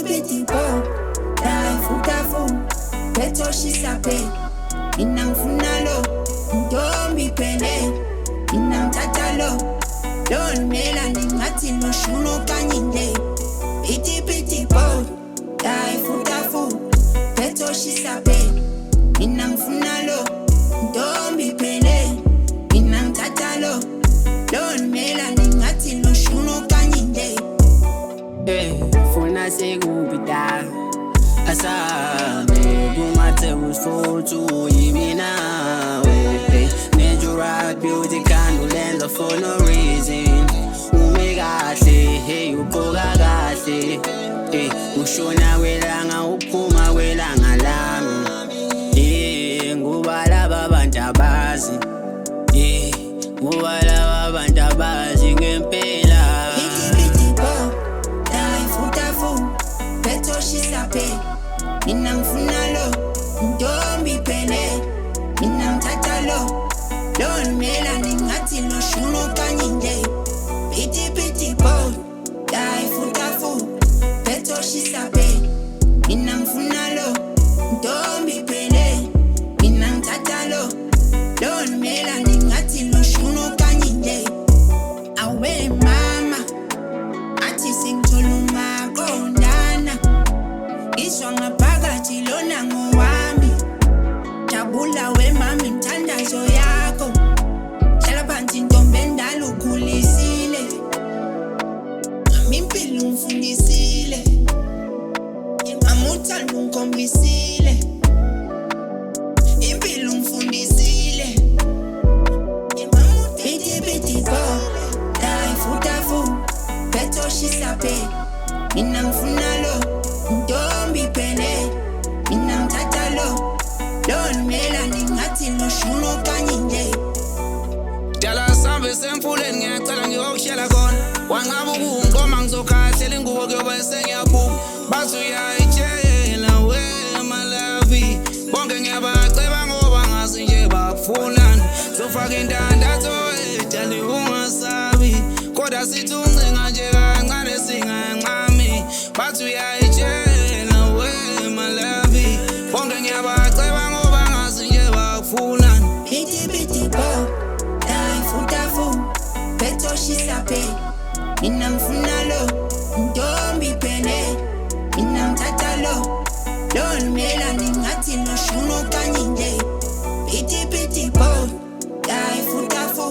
Piti po, dai futafu, peto shisape. Inang funalo, ndombi pene. Inang tatalo, don mela ningati no shuno kanyinde. Piti po, dai futafu, peto shisape. Inang funalo, ndombi pene. Inang tatalo, don mela ningati no shuno kanyinde. Funa segubida asabe bumate usfotu yimina we natural beauty candle for no reason umekahle hey uboga kahle ushona welanga uphuma welanga lami ngubalaba abantu abazi ngubalaba abantu abazi ngempela. Inang funalo, ndombi pene. Inang tatalo, don mela ningati no shuno kanyinde. Piti po, dai futafu, peto shisape. Inang funalo, ndombi pene. Inang tatalo, don mela ningati no shuno kanyinde. Awe mama, ati sing tuluma konana. Iswanga phakathi lona ngowami. Jabula we mami mthandazo yakho. Hlala phansi ntombi endala ukhulisile. Ngami impilo ungifundisile. Ngami uthando ungikhombisile. Impilo ungifundisile. Piti po, dai futafu, peto shisape. Mina ngifunalo, ndombi pene. Mina ngithathalo, don mela ningati no shuno kanyinde. Dala sambe semfuleni ngiyacela ngiyokushela khona. Wangabe kungoma ngizokhathela ingubo kuyoba sengiyaphuma. Bathi uyayitshela we my love. Bonke ngiyabaceba ngoba ngazi nje bakufunani. Zofaka indandatho edali ungasabi. Kodwa sithi uncenga nje kancane singanqami. Bathi uyayitshela we my love. Bonke ngiyabaceba ngoba ngazi nje bakufunani. Piti po, dai futafu, peto shisape. Mina ngifunalo, ndombi pene. Mina ngithathalo, don mela ningati no shuno kanyinde. Piti po, dai futafu,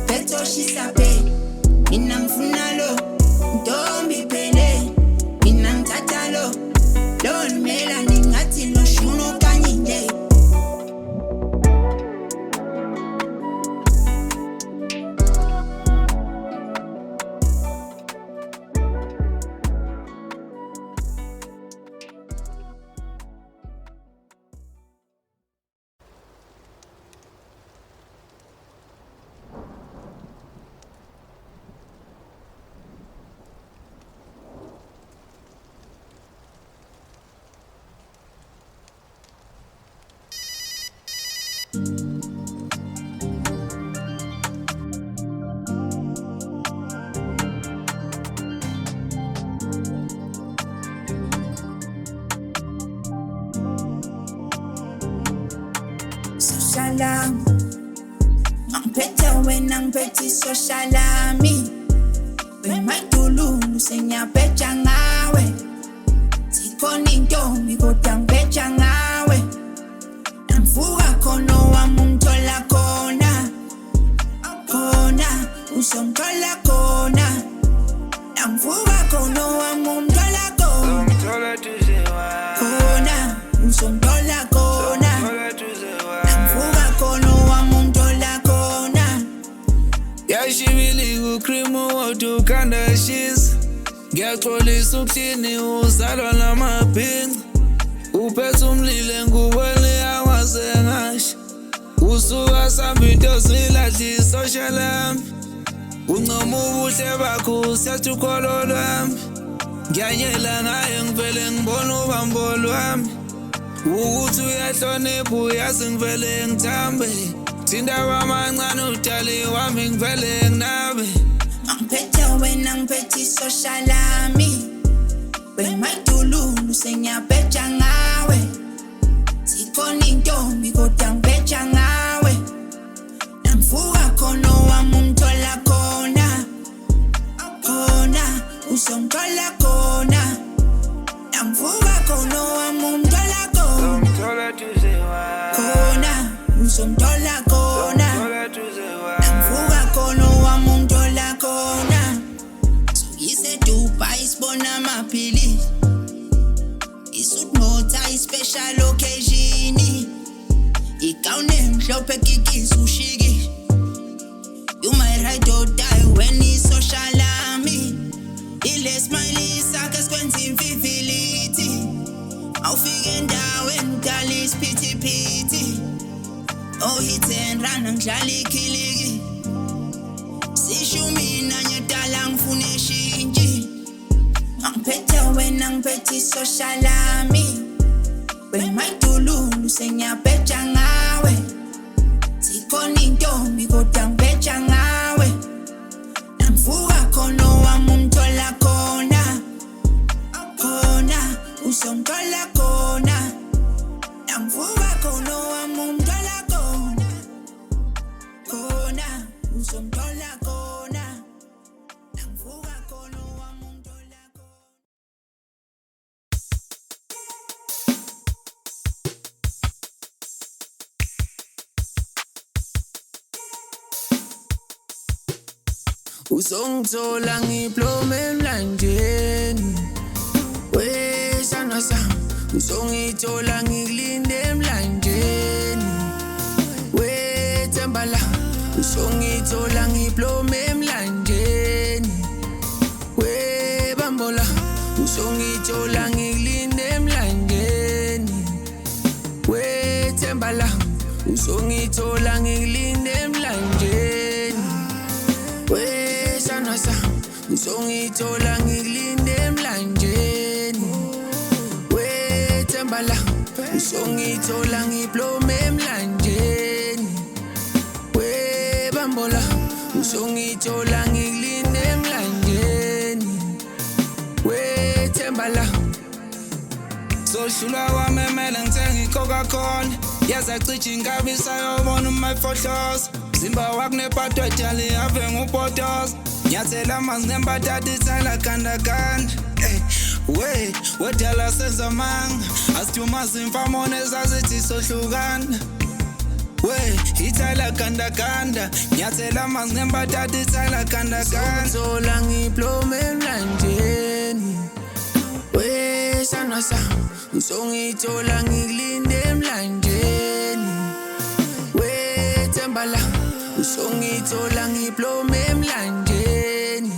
peto shisape. Mina ngifunalo, ndombi pene. Mina ngithathalo, don mela ningati no shuno kanyinde. Salam, angiphethe wena ngiphethe soshalami. Wemayitululu sengiyaphetha ngawe. Zikhona intombi kodwa ngiphetha ngawe. Namfuka khona wami ungithola khona. Khona uzongithola khona. Namfuka khona wami ungithola khona. Ngithola duze wa. Khona uzongithola khona. Namfuka khona wami ungithola khona. Yashibili kukhrimu wadukhanda shiz. Ngiyaxolisa ukuthini uzalwa namaphinca. Uphethe umlile ngubone awasengasha. Usuka samba into zilahli social lami. Uncoma ubuhle bakho siyathi ukholo lwami. Ngiyanyela ngaye ngivele ngibona ubambo lwami. Ukuthi uyahlonipha uyazi ngivele ngithambe. Thinda wamancane udali wami ngivele nginabe. Angiphethe wena ngiphethe soshalami. Wemayitululu emajdululu sengiyabeja ngawe zikhona intombi kodwa ngibeja ngawe namvuka khona wami umthola khona khona uzongithola khona namvuka khona wami umthola khona khona uzongithola khona namvuka khona wami umthola khona iseDubai sibona amaphilisi isudmota ispecial occasion igawuni emhlophe kikisa ushiki you my ride or die when it's social ami ile smile sakhe skwenza imfivility awufike endaweni udala isiphithiphithi oh hit and run ngidlala ikhiliki sisho mina nyadala ngifuna ishintshi angiphethe wena ngiphethe social ami emajdululu sengiyabeja ngawe zikhona intombi kodwa ngibeja ngawe namvuka khona wami umthola khona khona uzongithola khona namvuka khona wami umthola khona khona uzongithola khona namvuka khona wami umthola khona Uzongithola ngiplome emlanjeni wesana sami uzongithola ngikulinde emlanjeni wethemba lami uzongithola ngiplome emlanjeni webambo lami uzongithola ngikulinde emlanjeni wethemba lami uzongithola ngikulinde emlanjeni wesana sami uzongithola ngikulinde emlanjeni wethemba lami uzongithola ngiplome emlanjeni webambo lami uzongithola ngikulinde emlanjeni wethemba lami soshula wamemele ngithenga iCoca-Cola yaza cithi ingabi sayobona umayifohloza Zimba wakne patwa jali ave ngupotos Nyathela amanzi ngembatata ithayila ganda wedala senza manga Asithuma zimfamone ezazithi sohlukana ithayila ganda Nyathela amanzi ngembatata ithayila ganda Uzongithola ngiplome emlanjeni wesana sami uzongithola ngikulinde emlanjeni wethemba lami uzongithola ngiplome emlanjeni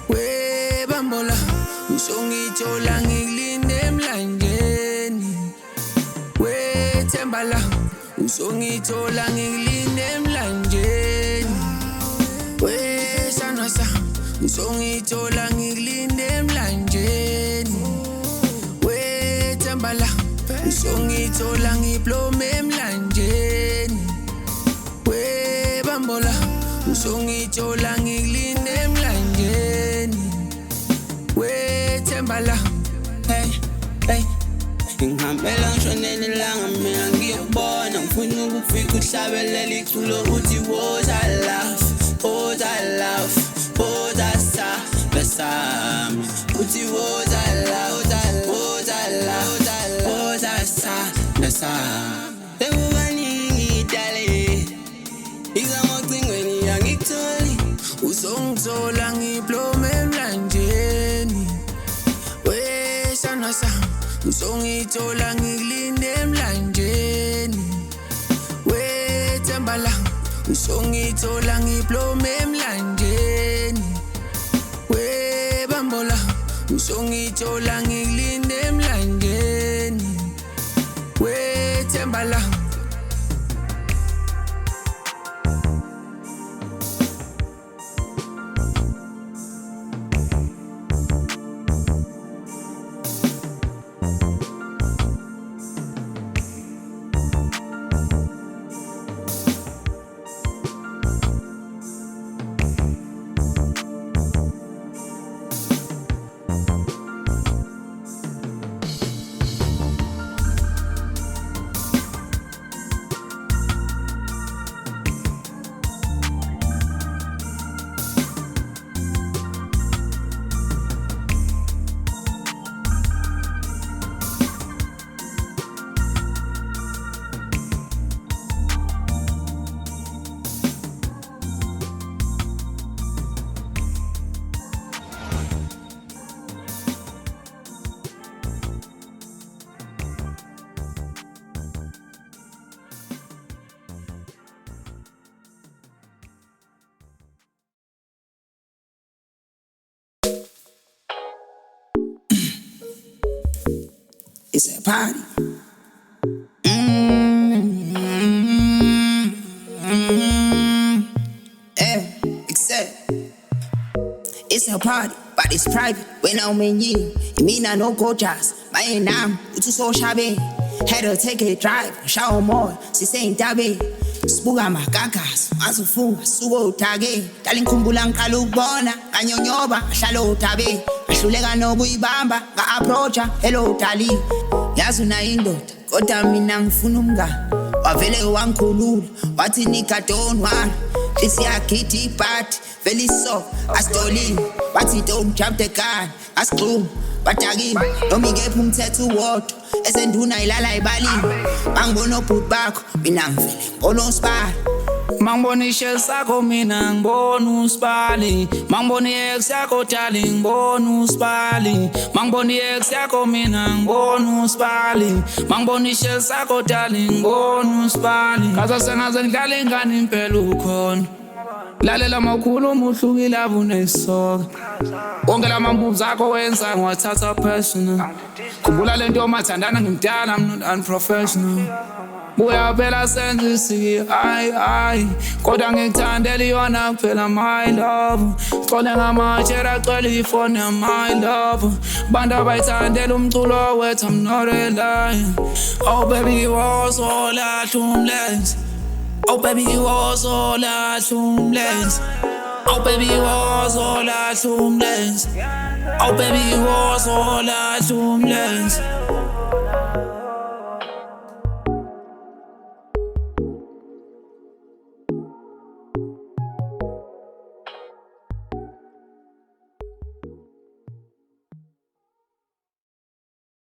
webambo lami uzongithola ngikulinde emlanjeni wethemba lami uzongithola ngikulinde emlanjeni wesana sami uzongithola ngikulinde emlanjeni wethemba lami uzongithola ngiplome emlanjeni webambo lami uzongithola ngikulinde emlanjeni wethemba lami ngihambela ngishonela ilanga mina ngiyokubona ngifuna ukufika uhlabelela iculo uthi what I love besami uthi what I love besami ekukaningi idale ikamocingweni yangikutholi uzongithola ngiplome emlanjeni wesana sami uzongithola ngikulinde emlanjeni wethemba lami uzongithola ngiplome emlanjeni webambo lami uzongithola ngikulinde emlanjeni wethemba lami It's a party. Except it's a party, but it's private. When I'm in you, it mean I no go jazz. My name, it's so shabby. Had to take a drive, shower more. She saying dabe. Spuga magagas, mazufu, sugo tage. Darling kumbulang kalubona, kanyonyoba, shalo tabe. Ashuleka no buyibamba, ga approacha, hello tali. Yazuna indot, kota mina ngifuna umngani. Wavele wangikhulula, wathi nika don't want. This year kitty party, very soft, astolini. Wathi don't jump the gun, ascrew. Batagini, nomi ngephi umthetho wodwa esenduna ilala ebalini. Bangibona obhuti bakho, mina ngivele ngibona usibali. Mangibona ishell sakho mina ngibona usibali. Mangibona iex yakho darling ngibona usibali. Mangibona iex yakho mina ngibona usibali. Mangibona ishell sakho darling ngibona usibali. Ngaze sengaze ngidlala ingane impela ukhona. Lalela makhuluma uhlukile abunesoka. Wonke lamambuzi akho wenza ngiwathatha personal. Khumbula lento mathandana ngimdala, I'm not unprofessional. Buya phela senze siki ay kodwa ngikuthandela yona kuphela my love. Xole ngamajera cwele ifone my love. Bantu abayithandela umculo wethu I'm not a liar. Oh baby wozolahla umlenze. Oh baby wozolahla umlenze. Oh baby wozolahla umlenze. Oh baby wozolahla umlenze.